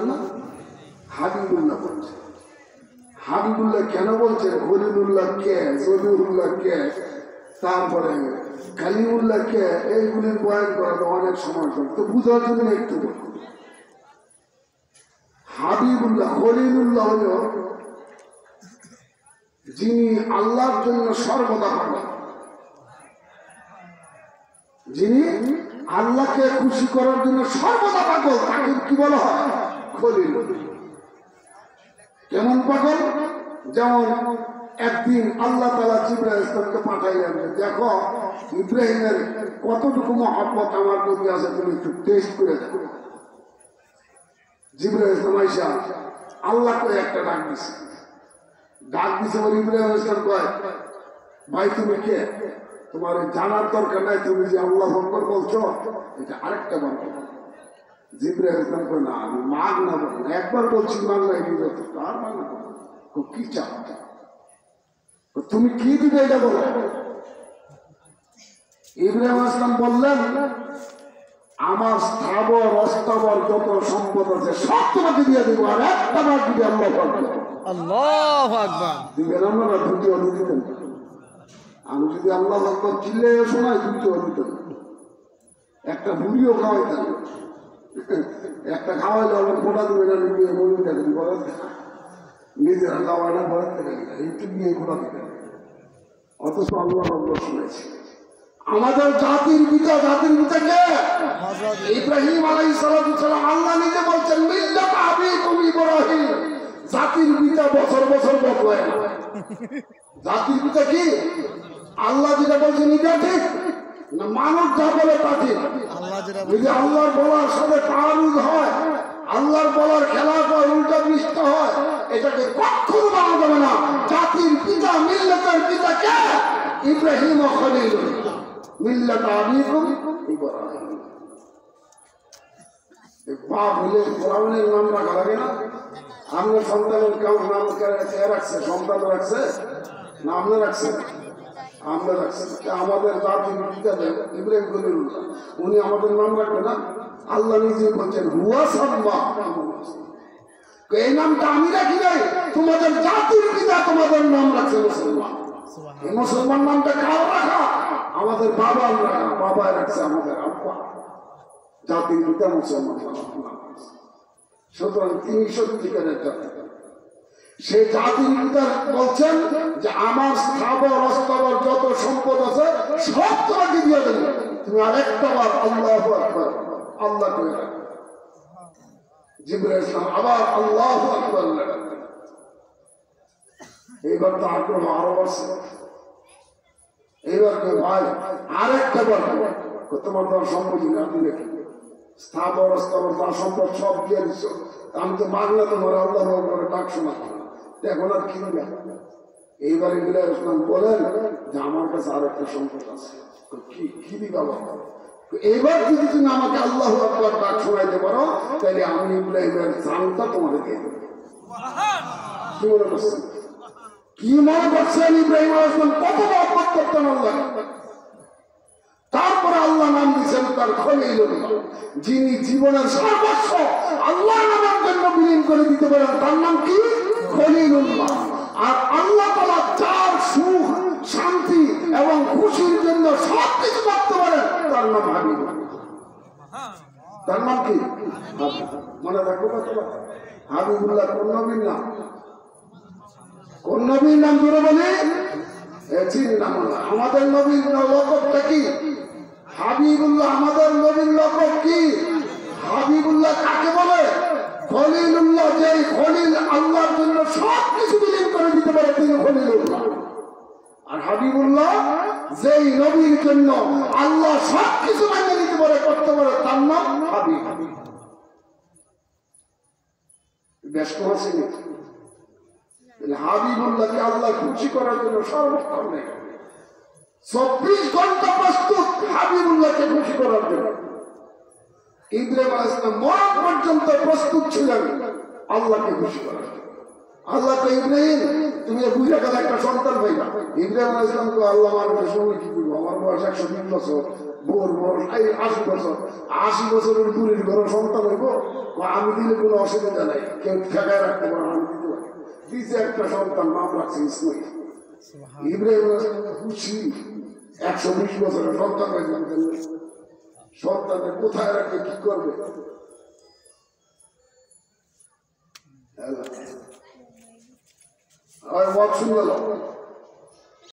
না হাবিবুল্লাহ বলছে। হাবিবুল্লাহ কেন বলছে? খলিলুল্লাহ কে, জলিউল্লাহ কে, তারপরে কালিমুল্লাহ কে, এইগুলির বয়ান করা তো অনেক সময় তো বুঝার জন্য একটু বলুন। হাবিবুল্লাহ খলিলুল্লাহ হল যিনি আল্লাহর জন্য সর্বদা পাগল, যিনি আল্লাহকে খুশি করার জন্য সর্বদা পাগল, তাকে কি বলা হয়? খলিল। কেমন পাগল? যেমন একদিন আল্লাহ তাআলা জিবরাইল ইসলামকে পাঠাইলেন, দেখো ইব্রাহিমের কতটুকু মহব্বত আমার প্রতি আছে, তুমি একটু টেস্ট করে দেখো। জিবরাইল ইসলাম আইসা আল্লাহকে একটা ডাক দিছে, বলে ইব্রাহিম ইসলাম কয়, ভাই তুমি কে? তোমার জানার দরকার নাই, তুমি যে আল্লাহু আকবার বলছো এটা আরেকটা বার বলো। জিবরাইল ইসলাম কয়, না আমি মাগ না বলি, একবার বলছি মাগ না, আর মাগ না। কি চাও? তুমি কি দিবে এটা বলো। ইব্রাহিম ইসলাম বললেন, আমার স্থাবর অস্থাবর যত সম্পদ আছে সব তোমাকে দিয়ে দেবো, আর একটা বার দিবে আল্লাহু আকবার দিবেন। আমরা দুটি অলি দিতেন, আমি যদি আল্লাহু আকবার চিল্লে শোনাই দুটি অলি দিতেন, একটা বুড়িও খাওয়াইতেন, একটা খাওয়াইলে আমার ফোটা দিবে না, নিয়ে বলি দেখেন বলেন নিজেরা খাওয়াটা বলেন এইটু নিয়ে ফোটা দিবেন। অথচ আল্লাহ আকবার শুনেছি। আমাদের জাতির পিতা, জাতির পিতা কে? ইব্রাহিম আলাইহিস সালাম। আল্লাহ নিজে বলছেন মিল্লাত আবিকুম ইব্রাহিম। জাতির পিতা বছর বছর বদলায় না। জাতির পিতা কি? আল্লাহ যেটা বলছেন এটা ঠিক না, মানুষ যা বলে তা ঠিক। যদি আল্লাহর বলার সাথে তারুজ হয়, আল্লাহর বলার খেলাফ হয়, উল্টা পৃষ্ঠ হয়, এটাকে কখনো মানা যাবে না। জাতির পিতা, মিল্লাতের পিতা কে? ইব্রাহিম ও খলিলুল্লাহ। মিল্লাত আবিকুম ইব্রাহিম। বাপ হলে ফেরাউনের নাম রাখা লাগে না? আপনার সন্তানের কেউ নাম রাখছে? সন্তান রাখছে না আপনি রাখছেন? আমরা রাখছেন। আমাদের জাতির পিতা ইব্রাহিম খলিলুল্লাহ, উনি আমাদের নাম রাখবে না? আল্লাহ নিজে বলছেন হুয়া সাম্মা, এই নামটা আমি রাখি নাই, তোমাদের জাতির পিতা তোমাদের নাম রাখছে মুসলমান। এই মুসলমান নামটা কার রাখা? আমাদের বাবার রাখা, বাবা রাখছে আমাদের আব্বা। জাতির পিতা মুসলমান। সুতরাং তিনি সত্যিকারের জাতি। সেই জাতির পিতা বলছেন যে আমার স্থাবর অস্থাবর যত সম্পদ আছে সব তোমাকে দিয়ে দেবো, তুমি আরেকটা বার আল্লাহু আকবার আল্লাহ করে রাখবে। জিবরাইল ইসলাম আবার আল্লাহু আকবার লাগাবে। এইবার তো আগ্রহ আরো বাড়ছে। এইবার ভাই আরেকটা বার তোমার তো সম্পত্তি না, আপনি দেখেন স্থাবর অস্থাবর যা সম্পদ সব দিয়ে দিচ্ছ, আমি তো মাগলে তোমার আল্লাহ করে ডাক শোনা, এখন আর কি না। এইবার ইব্রাহিম ইসলাম বলেন যে আমার কাছে আর একটা সম্পদ আছে। কি দিবা বাবা? এবার যদি তুমি আমাকে আল্লাহু আকবার ডাক শোনাইতে পারো, তাহলে আমি ইব্রাহিমের জানটা তোমাকে দিয়ে দেবো। কি মনে করছেন? কি মনে করছেন? ইব্রাহিম ইসলাম কত মহব্বত করতেন আল্লাহ। তারপরে আল্লাহ নাম দিয়েছেন তার খলিলুল্লাহ, যিনি জীবনের সর্বস্ব আল্লাহ নামের জন্য বিলীন করে দিতে পারেন, তার নাম কি? খলিলুল্লাহ। আর আল্লাহ তাআলা যার সুখ শান্তি এবং খুশির জন্য সবকিছু করতে পারেন, তার নাম হাবিবুল্লাহ। তার নাম কি? মনে রাখবো কথা। হাবিবুল্লাহ কোন নবীর নাম? কোন নবীর নাম ধরে বলে? আমাদের নবীর লকবটা কি? হাবিবুল্লাহ। আমাদের নবীর লকব কি? হাবিবুল্লাহ। কাকে বলে? খলিলুল্লাহ। যেই খলিল আল্লাহর জন্য সবকিছু বিলীন করে দিতে পারে, তিনি খলিলুল্লাহ। আর হাবিবুল্লাহ যেই নবীর জন্য আল্লাহ সবকিছু মেনে দিতে পারে, করতে পারে, তার নাম হাবিব। ব্যস্ত আছে হাবিবুল্লাহকে আল্লাহ খুশি করার জন্য সর্বক্ষণ নেই, 24 ঘন্টা প্রস্তুত হাবিবুল্লাহকে খুশি করার জন্য। ইব্রাহিম আলাইহিস সালাম মরণ পর্যন্ত প্রস্তুত ছিলেন আল্লাহকে খুশি করার জন্য। আল্লাহ তো ইব্রাহিম তুমি বুঝে গেলে একটা সন্তান পাইবা। ইব্রাহিম আলাইহিস সালাম তো আল্লাহ আমার সঙ্গে কি করবো, আমার বয়স 120 বছর, বোর বোর এই 80 বছরের বুড়ির ঘরে সন্তান হইব আমি দিলে কোনো অসুবিধা নাই কেউ ঠেকায় রাখতে পারে আমি দিতে পারি দিতে একটা সন্তান নাম রাখছে ইসমাইল ইব্রাহিম খুশি 120 বছরের সন্তান হয়ে যাবে সন্তানের কোথায় রাখবে কি করবে মত শুনে